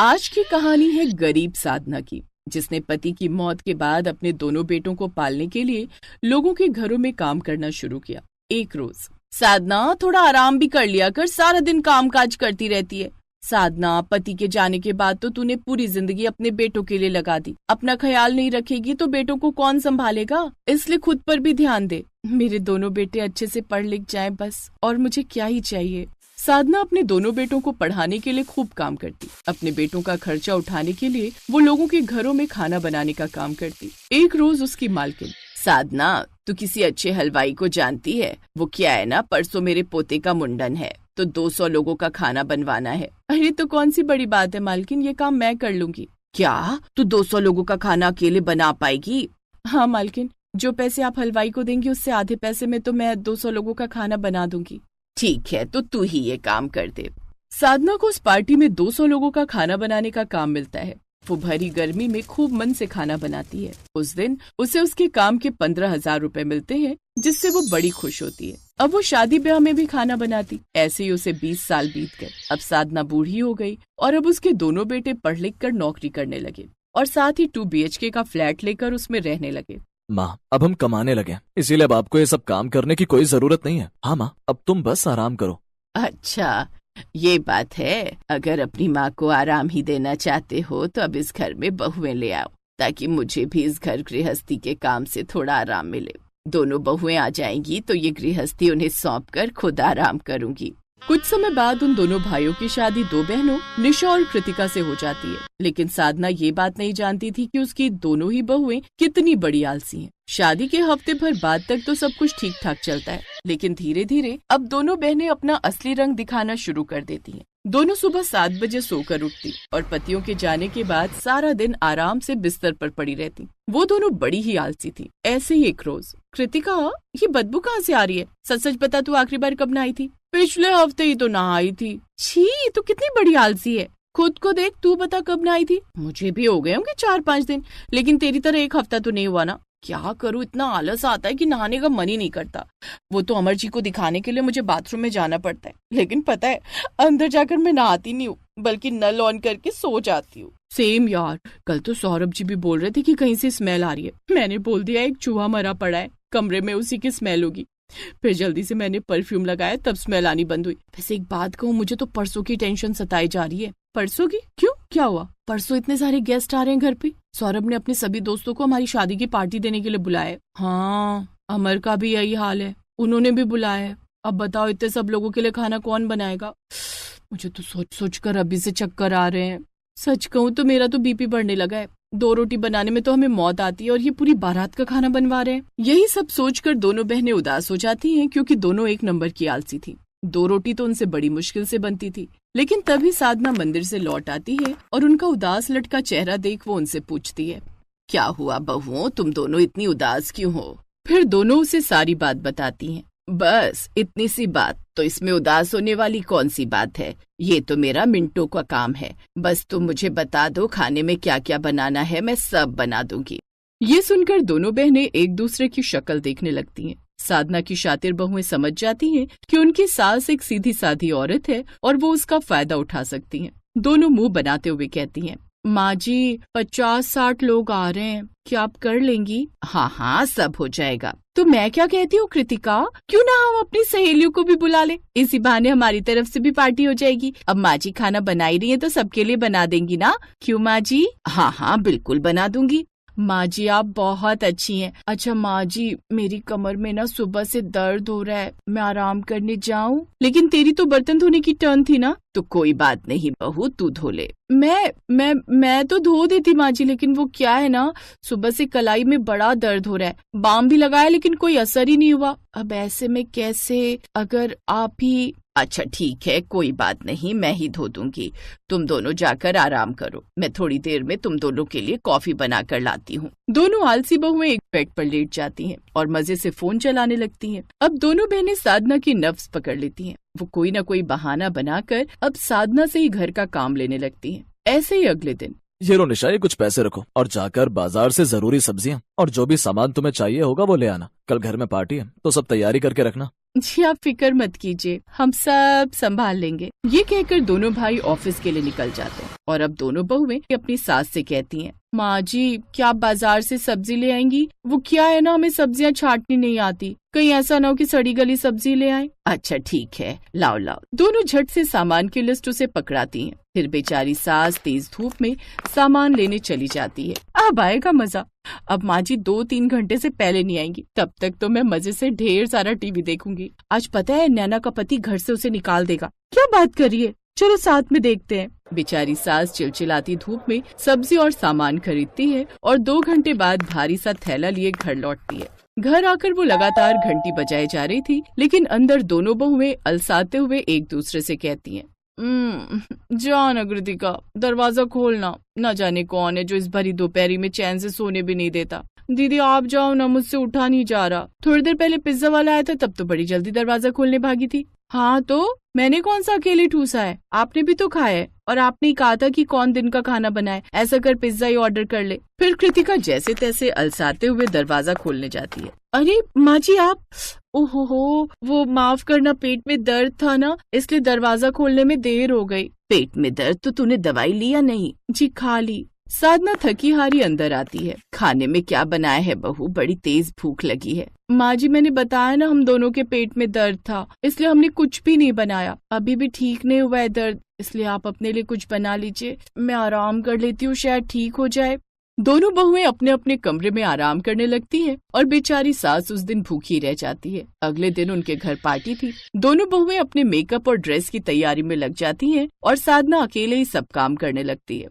आज की कहानी है गरीब साधना की, जिसने पति की मौत के बाद अपने दोनों बेटों को पालने के लिए लोगों के घरों में काम करना शुरू किया। एक रोज, साधना थोड़ा आराम भी कर लिया कर, सारा दिन काम काज करती रहती है। साधना, पति के जाने के बाद तो तूने पूरी जिंदगी अपने बेटों के लिए लगा दी। अपना ख्याल नहीं रखेगी तो बेटों को कौन संभालेगा? इसलिए खुद पर भी ध्यान दे। मेरे दोनों बेटे अच्छे से पढ़ लिख जाएं बस, और मुझे क्या ही चाहिए। साधना अपने दोनों बेटों को पढ़ाने के लिए खूब काम करती। अपने बेटों का खर्चा उठाने के लिए वो लोगों के घरों में खाना बनाने का काम करती। एक रोज उसकी मालकिन, साधना तू किसी अच्छे हलवाई को जानती है? वो क्या है ना, परसों मेरे पोते का मुंडन है तो 200 लोगों का खाना बनवाना है। अरे तो कौन सी बड़ी बात है मालकिन, ये काम मैं कर लूंगी। क्या तू 200 लोगों का खाना अकेले बना पाएगी? हाँ मालकिन, जो पैसे आप हलवाई को देंगी उससे आधे पैसे में तो मैं 200 लोगों का खाना बना दूंगी। ठीक है, तो तू ही ये काम कर दे। साधना को उस पार्टी में 200 लोगों का खाना बनाने का काम मिलता है। वो भरी गर्मी में खूब मन से खाना बनाती है। उस दिन उसे उसके काम के 15,000 रुपए मिलते हैं, जिससे वो बड़ी खुश होती है। अब वो शादी ब्याह में भी खाना बनाती। ऐसे ही उसे 20 साल बीत गए। अब साधना बूढ़ी हो गई और अब उसके दोनों बेटे पढ़ लिख कर नौकरी करने लगे और साथ ही 2 BHK का फ्लैट लेकर उसमें रहने लगे। माँ, अब हम कमाने लगे, इसीलिए अब आपको ये सब काम करने की कोई जरूरत नहीं है। हाँ माँ, अब तुम बस आराम करो। अच्छा, ये बात है। अगर अपनी माँ को आराम ही देना चाहते हो तो अब इस घर में बहुएं ले आओ, ताकि मुझे भी इस घर गृहस्थी के काम से थोड़ा आराम मिले। दोनों बहुएं आ जाएंगी तो ये गृहस्थी उन्हें सौंप कर खुद आराम करूंगी। कुछ समय बाद उन दोनों भाइयों की शादी 2 बहनों निशा और कृतिका से हो जाती है। लेकिन साधना ये बात नहीं जानती थी कि उसकी दोनों ही बहुएं कितनी बड़ी आलसी हैं। शादी के हफ्ते भर बाद तक तो सब कुछ ठीक ठाक चलता है, लेकिन धीरे धीरे अब दोनों बहनें अपना असली रंग दिखाना शुरू कर देती हैं। दोनों सुबह 7 बजे सोकर उठती और पतियों के जाने के बाद सारा दिन आराम से बिस्तर पर पड़ी रहती। वो दोनों बड़ी ही आलसी थी। ऐसे ही एक रोज, कृतिका, ये बदबू कहाँ से आ रही है? सच सच बता, तू आखिरी बार कब नहाई थी? पिछले हफ्ते ही तो नहाई थी। छी, तू कितनी बड़ी आलसी है। खुद को देख, तू बता कब नहाई थी? मुझे भी हो गए होंगे 4-5 दिन, लेकिन तेरी तरह एक हफ्ता तो नहीं हुआ ना। क्या करूँ, इतना आलस आता है कि नहाने का मन ही नहीं करता। वो तो अमर जी को दिखाने के लिए मुझे बाथरूम में जाना पड़ता है, लेकिन पता है अंदर जाकर मैं नहाती नहीं हूँ, बल्कि नल ऑन करके सो जाती हूँ। सेम यार, कल तो सौरभ जी भी बोल रहे थे कि कहीं से स्मेल आ रही है। मैंने बोल दिया एक चूहा मरा पड़ा है कमरे में, उसी की स्मेल होगी। फिर जल्दी से मैंने परफ्यूम लगाया, तब स्मेल आनी बंद हुई। वैसे एक बात कहूँ, मुझे तो परसों की टेंशन सताई जा रही है। परसों की? क्यों, क्या हुआ? परसों इतने सारे गेस्ट आ रहे हैं घर पे। सौरभ ने अपने सभी दोस्तों को हमारी शादी की पार्टी देने के लिए बुलाया है। हाँ, अमर का भी यही हाल है, उन्होंने भी बुलाया है। अब बताओ इतने सब लोगों के लिए खाना कौन बनाएगा? मुझे तो सोच सोच कर अभी से चक्कर आ रहे हैं। सच कहूँ तो मेरा तो BP बढ़ने लगा है। 2 रोटी बनाने में तो हमें मौत आती है और ये पूरी बारात का खाना बनवा रहे हैं। यही सब सोचकर दोनों बहनें उदास हो जाती हैं, क्योंकि दोनों एक नंबर की आलसी थी। 2 रोटी तो उनसे बड़ी मुश्किल से बनती थी। लेकिन तभी साधना मंदिर से लौट आती है और उनका उदास लटका चेहरा देख वो उनसे पूछती है, क्या हुआ बहुओं, तुम दोनों इतनी उदास क्यों हो? फिर दोनों उसे सारी बात बताती हैं। बस इतनी सी बात? तो इसमें उदास होने वाली कौन सी बात है? ये तो मेरा मिनटों का काम है। बस तुम मुझे बता दो खाने में क्या क्या बनाना है, मैं सब बना दूंगी। ये सुनकर दोनों बहनें एक दूसरे की शक्ल देखने लगती हैं। साधना की शातिर बहुएं समझ जाती हैं कि उनकी सास एक सीधी साधी औरत है और वो उसका फायदा उठा सकती हैं। दोनों मुंह बनाते हुए कहती हैं, माँ जी 50-60 लोग आ रहे हैं, क्या आप कर लेंगी? हाँ हाँ, सब हो जाएगा। तो मैं क्या कहती हूँ कृतिका, क्यों ना हम अपनी सहेलियों को भी बुला लें? इसी बहाने हमारी तरफ से भी पार्टी हो जाएगी। अब माँ जी खाना बना ही रही है तो सबके लिए बना देंगी ना? क्यों माँ जी? हाँ हाँ, बिल्कुल बना दूंगी। माँ जी आप बहुत अच्छी हैं। अच्छा माँ जी, मेरी कमर में ना सुबह से दर्द हो रहा है, मैं आराम करने जाऊं? लेकिन तेरी तो बर्तन धोने की टर्न थी ना। तो कोई बात नहीं बहू, तू धो ले। मैं तो धो देती माँ जी, लेकिन वो क्या है ना, सुबह से कलाई में बड़ा दर्द हो रहा है। बाम भी लगाया लेकिन कोई असर ही नहीं हुआ। अब ऐसे में कैसे? अगर आप ही... अच्छा ठीक है, कोई बात नहीं, मैं ही धो दूंगी। तुम दोनों जाकर आराम करो, मैं थोड़ी देर में तुम दोनों के लिए कॉफी बना कर लाती हूँ। दोनों आलसी बहुएं एक बेड पर लेट जाती हैं और मजे से फोन चलाने लगती हैं। अब दोनों बहनें साधना की नफ्स पकड़ लेती हैं। वो कोई न कोई बहाना बनाकर अब साधना से ही घर का काम लेने लगती हैं। ऐसे ही अगले दिन, ये लो निशा, ये कुछ पैसे रखो और जाकर बाजार से जरूरी सब्जियां और जो भी सामान तुम्हें चाहिए होगा वो ले आना। कल घर में पार्टी है तो सब तैयारी करके रखना। जी आप फिक्र मत कीजिए, हम सब संभाल लेंगे। ये कहकर दोनों भाई ऑफिस के लिए निकल जाते हैं और अब दोनों बहुएं अपनी सास से कहती हैं, माँ जी क्या आप बाजार से सब्जी ले आएंगी? वो क्या है ना, हमें सब्जियां छांटनी नहीं आती, कहीं ऐसा ना हो कि सड़ी गली सब्जी ले आए। अच्छा ठीक है, लाओ लाओ। दोनों झट से सामान की लिस्ट उसे पकड़ाती हैं। फिर बेचारी सास तेज धूप में सामान लेने चली जाती है। अब आएगा मजा। अब माँ जी 2-3 घंटे से पहले नहीं आएंगी, तब तक तो मैं मजे से ढेर सारा टीवी देखूंगी। आज पता है नैना का पति घर से उसे निकाल देगा। क्या बात करिए, चलो साथ में देखते हैं। बेचारी सास चिलचिलाती धूप में सब्जी और सामान खरीदती है और 2 घंटे बाद भारी सा थैला लिए घर लौटती है। घर आकर वो लगातार घंटी बजाए जा रही थी, लेकिन अंदर दोनों बहुएं अलसाते हुए एक दूसरे से कहती हैं, जान कृतिका दरवाजा खोलना, न जाने कौन है जो इस भरी दोपहरी में चैन से सोने भी नहीं देता। दीदी आप जाओ ना, मुझसे उठा नहीं जा रहा। थोड़ी देर पहले पिज्जा वाला आया था, तब तो बड़ी जल्दी दरवाजा खोलने भागी थी। हाँ तो मैंने कौन सा अकेले ठूसा है, आपने भी तो खाया है, और आपने ही कहा था कि कौन दिन का खाना बनाए, ऐसा कर पिज्जा ही ऑर्डर कर ले। फिर कृतिका जैसे तैसे अलसाते हुए दरवाजा खोलने जाती है। अरे माँ जी आप, ओहो वो माफ करना, पेट में दर्द था ना, इसलिए दरवाजा खोलने में देर हो गई। पेट में दर्द तो तूने दवाई लिया नहीं? जी खा ली। साधना थकी हारी अंदर आती है। खाने में क्या बनाया है बहू, बड़ी तेज भूख लगी है। माँ जी मैंने बताया ना, हम दोनों के पेट में दर्द था, इसलिए हमने कुछ भी नहीं बनाया। अभी भी ठीक नहीं हुआ है दर्द, इसलिए आप अपने लिए कुछ बना लीजिए, मैं आराम कर लेती हूँ, शायद ठीक हो जाए। दोनों बहुएं अपने अपने कमरे में आराम करने लगती हैं और बेचारी सास उस दिन भूखी रह जाती है। अगले दिन उनके घर पार्टी थी। दोनों बहुएं अपने मेकअप और ड्रेस की तैयारी में लग जाती हैं और साधना अकेले ही सब काम करने लगती है।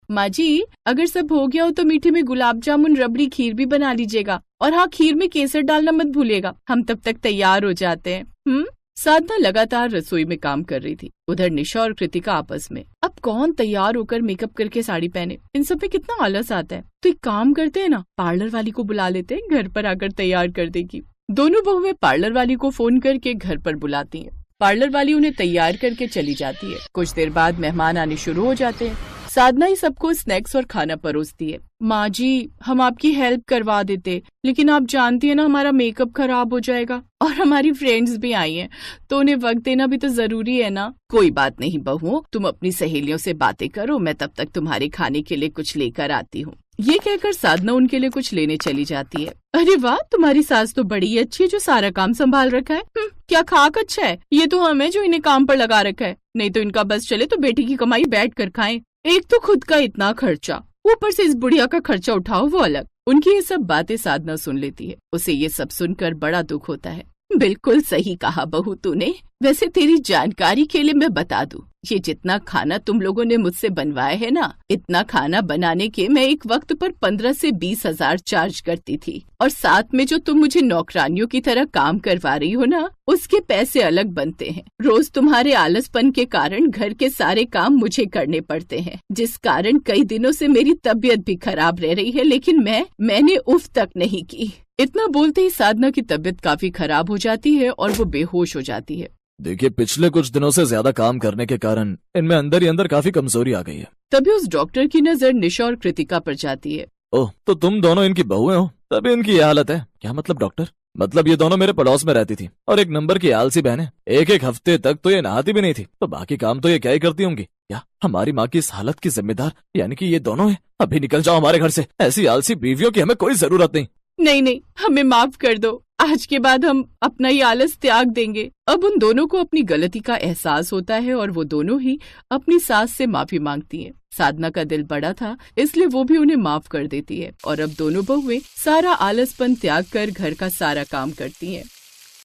माँ जी अगर सब हो गया हो तो मीठे में गुलाब जामुन, रबड़ी, खीर भी बना लीजिएगा, और हाँ खीर में केसर डालना मत भूलिएगा, हम तब तक तैयार हो जाते हैं। साधना लगातार रसोई में काम कर रही थी। उधर निशा और कृतिका आपस में, अब कौन तैयार होकर मेकअप करके साड़ी पहने, इन सब में कितना आलस आता है। तो एक काम करते हैं ना, पार्लर वाली को बुला लेते हैं, घर पर आकर तैयार कर देगी। दोनों बहुएं पार्लर वाली को फोन करके घर पर बुलाती हैं। पार्लर वाली उन्हें तैयार करके चली जाती है। कुछ देर बाद मेहमान आने शुरू हो जाते हैं। साधना ही सबको स्नैक्स और खाना परोसती है। माँ जी हम आपकी हेल्प करवा देते, लेकिन आप जानती है ना हमारा मेकअप खराब हो जाएगा, और हमारी फ्रेंड्स भी आई हैं, तो उन्हें वक्त देना भी तो जरूरी है ना। कोई बात नहीं बहू, तुम अपनी सहेलियों से बातें करो, मैं तब तक तुम्हारे खाने के लिए कुछ लेकर आती हूँ। ये कहकर साधना उनके लिए कुछ लेने चली जाती है। अरे वाह, तुम्हारी सास तो बड़ी अच्छी है जो सारा काम संभाल रखा है। क्या खाक अच्छा है, ये तो हमें जो इन्हें काम पर लगा रखा है, नहीं तो इनका बस चले तो बेटी की कमाई बैठ कर खाएं। एक तो खुद का इतना खर्चा, ऊपर से इस बुढ़िया का खर्चा उठाओ वो अलग। उनकी ये सब बातें साधना सुन लेती है। उसे ये सब सुनकर बड़ा दुख होता है। बिल्कुल सही कहा बहू तूने। वैसे तेरी जानकारी के लिए मैं बता दूं, ये जितना खाना तुम लोगों ने मुझसे बनवाया है ना, इतना खाना बनाने के मैं एक वक्त पर 15 से 20 हजार चार्ज करती थी, और साथ में जो तुम मुझे नौकरानियों की तरह काम करवा रही हो ना, उसके पैसे अलग बनते हैं। रोज तुम्हारे आलसपन के कारण घर के सारे काम मुझे करने पड़ते हैं, जिस कारण कई दिनों से मेरी तबीयत भी खराब रह रही है, लेकिन मैंने उफ तक नहीं की। इतना बोलते ही साधना की तबीयत काफी खराब हो जाती है और वो बेहोश हो जाती है। देखिए पिछले कुछ दिनों से ज्यादा काम करने के कारण इनमें अंदर ही अंदर काफी कमजोरी आ गई है। तभी उस डॉक्टर की नजर निशा और कृतिका पर जाती है। ओह, तो तुम दोनों इनकी बहुएं हो, तभी इनकी ये हालत है। क्या मतलब डॉक्टर? मतलब ये दोनों मेरे पड़ोस में रहती थी और एक नंबर की आलसी बहन है। एक हफ्ते तक तो ये नहाती भी नहीं थी, तो बाकी काम तो ये क्या ही करती होंगी। क्या हमारी माँ की इस हालत की जिम्मेदार यानी कि ये दोनों हैं? अभी निकल जाओ हमारे घर से, ऐसी आलसी बीवियों की हमें कोई जरूरत नहीं। नहीं, हमें माफ कर दो, आज के बाद हम अपना ही आलस त्याग देंगे। अब उन दोनों को अपनी गलती का एहसास होता है और वो दोनों ही अपनी सास से माफी मांगती हैं। साधना का दिल बड़ा था, इसलिए वो भी उन्हें माफ कर देती है और अब दोनों बहुएं सारा आलसपन त्याग कर घर का सारा काम करती हैं।